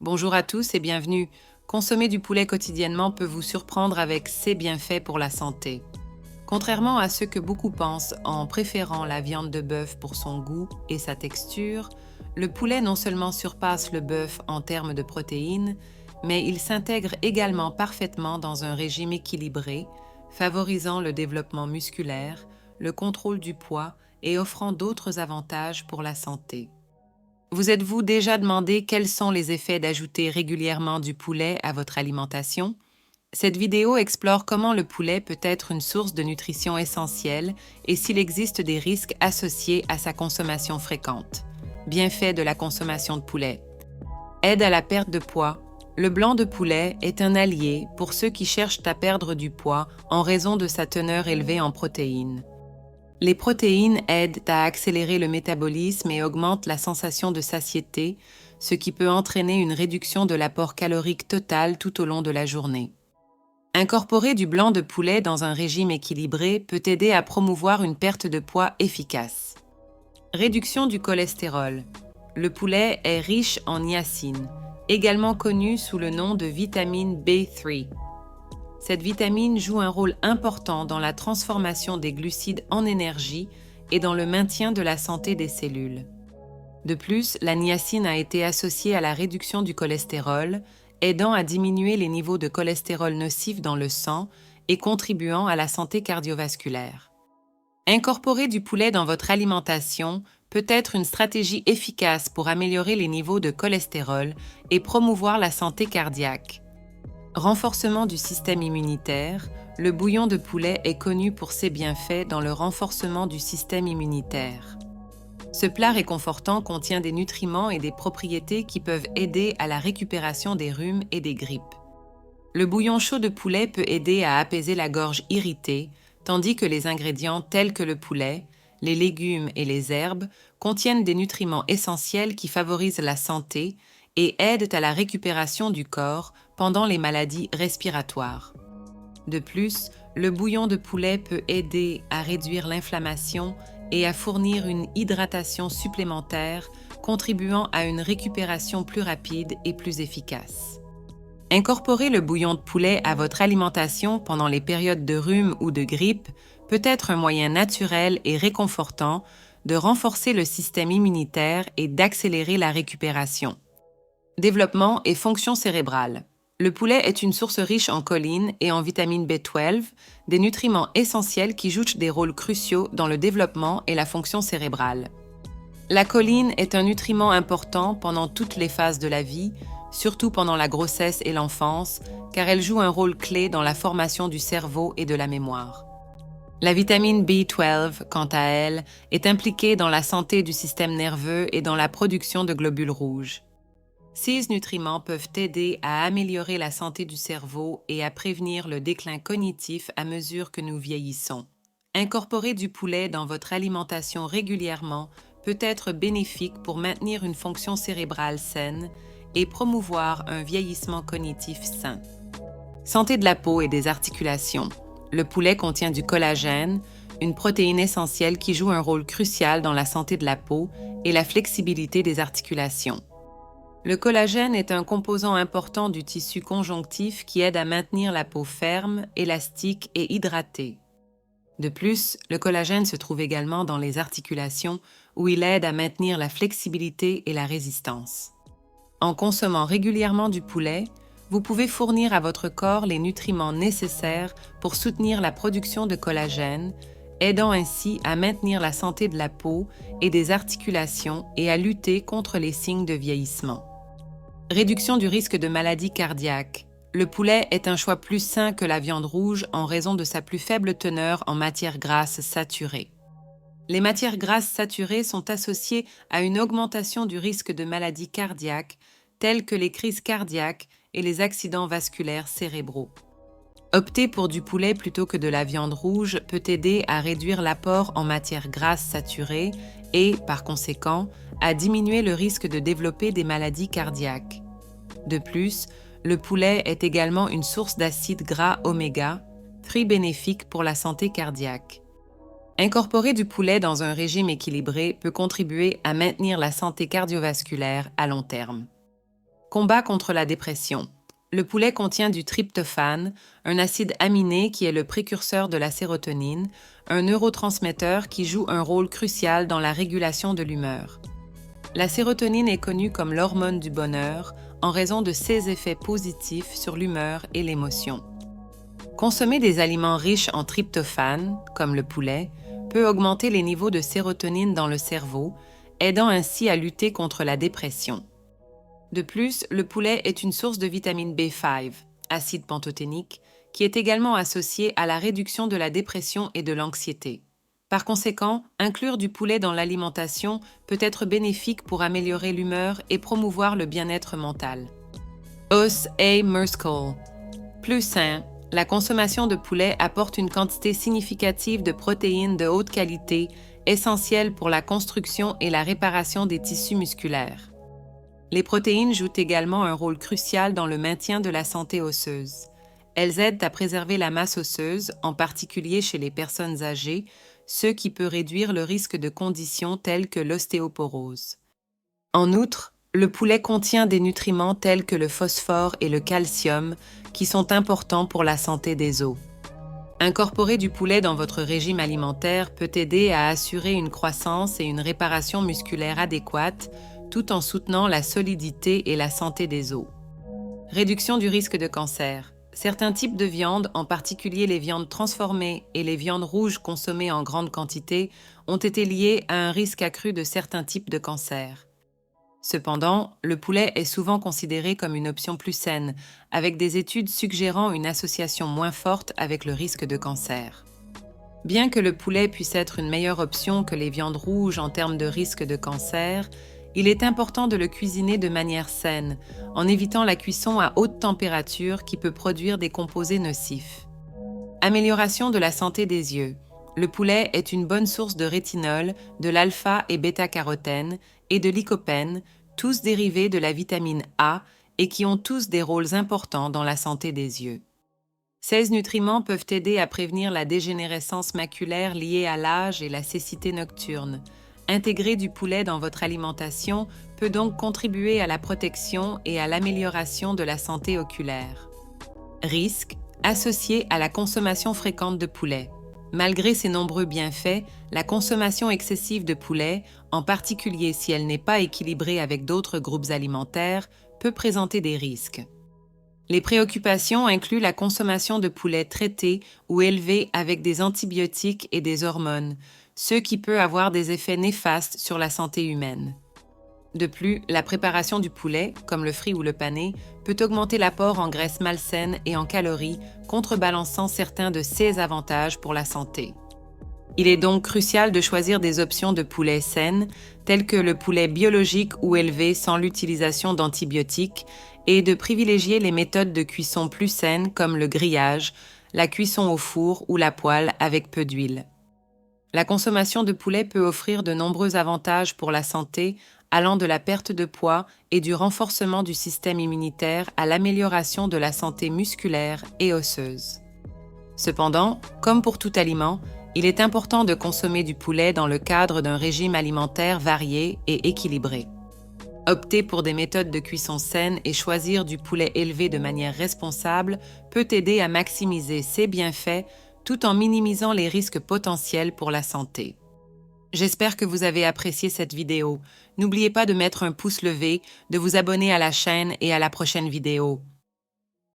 Bonjour à tous et bienvenue. Consommer du poulet quotidiennement peut vous surprendre avec ses bienfaits pour la santé. Contrairement à ce que beaucoup pensent en préférant la viande de bœuf pour son goût et sa texture, le poulet non seulement surpasse le bœuf en termes de protéines, mais il s'intègre également parfaitement dans un régime équilibré, favorisant le développement musculaire, le contrôle du poids et offrant d'autres avantages pour la santé. Vous êtes-vous déjà demandé quels sont les effets d'ajouter régulièrement du poulet à votre alimentation? Cette vidéo explore comment le poulet peut être une source de nutrition essentielle et s'il existe des risques associés à sa consommation fréquente. Bienfaits de la consommation de poulet. Aide à la perte de poids. Le blanc de poulet est un allié pour ceux qui cherchent à perdre du poids en raison de sa teneur élevée en protéines. Les protéines aident à accélérer le métabolisme et augmentent la sensation de satiété, ce qui peut entraîner une réduction de l'apport calorique total tout au long de la journée. Incorporer du blanc de poulet dans un régime équilibré peut aider à promouvoir une perte de poids efficace. Réduction du cholestérol. Le poulet est riche en niacine, également connue sous le nom de vitamine B3. Cette vitamine joue un rôle important dans la transformation des glucides en énergie et dans le maintien de la santé des cellules. De plus, la niacine a été associée à la réduction du cholestérol, aidant à diminuer les niveaux de cholestérol nocif dans le sang et contribuant à la santé cardiovasculaire. Incorporer du poulet dans votre alimentation peut être une stratégie efficace pour améliorer les niveaux de cholestérol et promouvoir la santé cardiaque. Renforcement du système immunitaire, le bouillon de poulet est connu pour ses bienfaits dans le renforcement du système immunitaire. Ce plat réconfortant contient des nutriments et des propriétés qui peuvent aider à la récupération des rhumes et des grippes. Le bouillon chaud de poulet peut aider à apaiser la gorge irritée, tandis que les ingrédients tels que le poulet, les légumes et les herbes contiennent des nutriments essentiels qui favorisent la santé et aident à la récupération du corps pendant les maladies respiratoires. De plus, le bouillon de poulet peut aider à réduire l'inflammation et à fournir une hydratation supplémentaire, contribuant à une récupération plus rapide et plus efficace. Incorporer le bouillon de poulet à votre alimentation pendant les périodes de rhume ou de grippe peut être un moyen naturel et réconfortant de renforcer le système immunitaire et d'accélérer la récupération. Développement et fonction cérébrale. Le poulet est une source riche en choline et en vitamine B12, des nutriments essentiels qui jouent des rôles cruciaux dans le développement et la fonction cérébrale. La choline est un nutriment important pendant toutes les phases de la vie, surtout pendant la grossesse et l'enfance, car elle joue un rôle clé dans la formation du cerveau et de la mémoire. La vitamine B12, quant à elle, est impliquée dans la santé du système nerveux et dans la production de globules rouges. Ces nutriments peuvent aider à améliorer la santé du cerveau et à prévenir le déclin cognitif à mesure que nous vieillissons. Incorporer du poulet dans votre alimentation régulièrement peut être bénéfique pour maintenir une fonction cérébrale saine et promouvoir un vieillissement cognitif sain. Santé de la peau et des articulations. Le poulet contient du collagène, une protéine essentielle qui joue un rôle crucial dans la santé de la peau et la flexibilité des articulations. Le collagène est un composant important du tissu conjonctif qui aide à maintenir la peau ferme, élastique et hydratée. De plus, le collagène se trouve également dans les articulations où il aide à maintenir la flexibilité et la résistance. En consommant régulièrement du poulet, vous pouvez fournir à votre corps les nutriments nécessaires pour soutenir la production de collagène, aidant ainsi à maintenir la santé de la peau et des articulations et à lutter contre les signes de vieillissement. Réduction du risque de maladies cardiaques. Le poulet est un choix plus sain que la viande rouge en raison de sa plus faible teneur en matières grasses saturées. Les matières grasses saturées sont associées à une augmentation du risque de maladies cardiaques telles que les crises cardiaques et les accidents vasculaires cérébraux. Opter pour du poulet plutôt que de la viande rouge peut aider à réduire l'apport en matières grasses saturées et, par conséquent, à diminuer le risque de développer des maladies cardiaques. De plus, le poulet est également une source d'acides gras oméga, très bénéfique pour la santé cardiaque. Incorporer du poulet dans un régime équilibré peut contribuer à maintenir la santé cardiovasculaire à long terme. Combat contre la dépression. Le poulet contient du tryptophane, un acide aminé qui est le précurseur de la sérotonine, un neurotransmetteur qui joue un rôle crucial dans la régulation de l'humeur. La sérotonine est connue comme l'hormone du bonheur en raison de ses effets positifs sur l'humeur et l'émotion. Consommer des aliments riches en tryptophane, comme le poulet, peut augmenter les niveaux de sérotonine dans le cerveau, aidant ainsi à lutter contre la dépression. De plus, le poulet est une source de vitamine B5, acide pantothénique, qui est également associé à la réduction de la dépression et de l'anxiété. Par conséquent, inclure du poulet dans l'alimentation peut être bénéfique pour améliorer l'humeur et promouvoir le bien-être mental. Os A. Merskol. Plus sain, la consommation de poulet apporte une quantité significative de protéines de haute qualité, essentielles pour la construction et la réparation des tissus musculaires. Les protéines jouent également un rôle crucial dans le maintien de la santé osseuse. Elles aident à préserver la masse osseuse, en particulier chez les personnes âgées, ce qui peut réduire le risque de conditions telles que l'ostéoporose. En outre, le poulet contient des nutriments tels que le phosphore et le calcium, qui sont importants pour la santé des os. Incorporer du poulet dans votre régime alimentaire peut aider à assurer une croissance et une réparation musculaire adéquates, tout en soutenant la solidité et la santé des os. Réduction du risque de cancer. Certains types de viandes, en particulier les viandes transformées et les viandes rouges consommées en grande quantité, ont été liées à un risque accru de certains types de cancers. Cependant, le poulet est souvent considéré comme une option plus saine, avec des études suggérant une association moins forte avec le risque de cancer. Bien que le poulet puisse être une meilleure option que les viandes rouges en termes de risque de cancer, il est important de le cuisiner de manière saine, en évitant la cuisson à haute température qui peut produire des composés nocifs. Amélioration de la santé des yeux. Le poulet est une bonne source de rétinol, de l'alpha- et bêta-carotène et de lycopène, tous dérivés de la vitamine A et qui ont tous des rôles importants dans la santé des yeux. Ces nutriments peuvent aider à prévenir la dégénérescence maculaire liée à l'âge et la cécité nocturne. Intégrer du poulet dans votre alimentation peut donc contribuer à la protection et à l'amélioration de la santé oculaire. Risques associés à la consommation fréquente de poulet. Malgré ses nombreux bienfaits, la consommation excessive de poulet, en particulier si elle n'est pas équilibrée avec d'autres groupes alimentaires, peut présenter des risques. Les préoccupations incluent la consommation de poulet traité ou élevé avec des antibiotiques et des hormones, ce qui peut avoir des effets néfastes sur la santé humaine. De plus, la préparation du poulet, comme le frit ou le pané, peut augmenter l'apport en graisses malsaines et en calories, contrebalançant certains de ses avantages pour la santé. Il est donc crucial de choisir des options de poulet saines, telles que le poulet biologique ou élevé sans l'utilisation d'antibiotiques, et de privilégier les méthodes de cuisson plus saines comme le grillage, la cuisson au four ou la poêle avec peu d'huile. La consommation de poulet peut offrir de nombreux avantages pour la santé, allant de la perte de poids et du renforcement du système immunitaire à l'amélioration de la santé musculaire et osseuse. Cependant, comme pour tout aliment, il est important de consommer du poulet dans le cadre d'un régime alimentaire varié et équilibré. Opter pour des méthodes de cuisson saines et choisir du poulet élevé de manière responsable peut aider à maximiser ses bienfaits tout en minimisant les risques potentiels pour la santé. J'espère que vous avez apprécié cette vidéo. N'oubliez pas de mettre un pouce levé, de vous abonner à la chaîne et à la prochaine vidéo.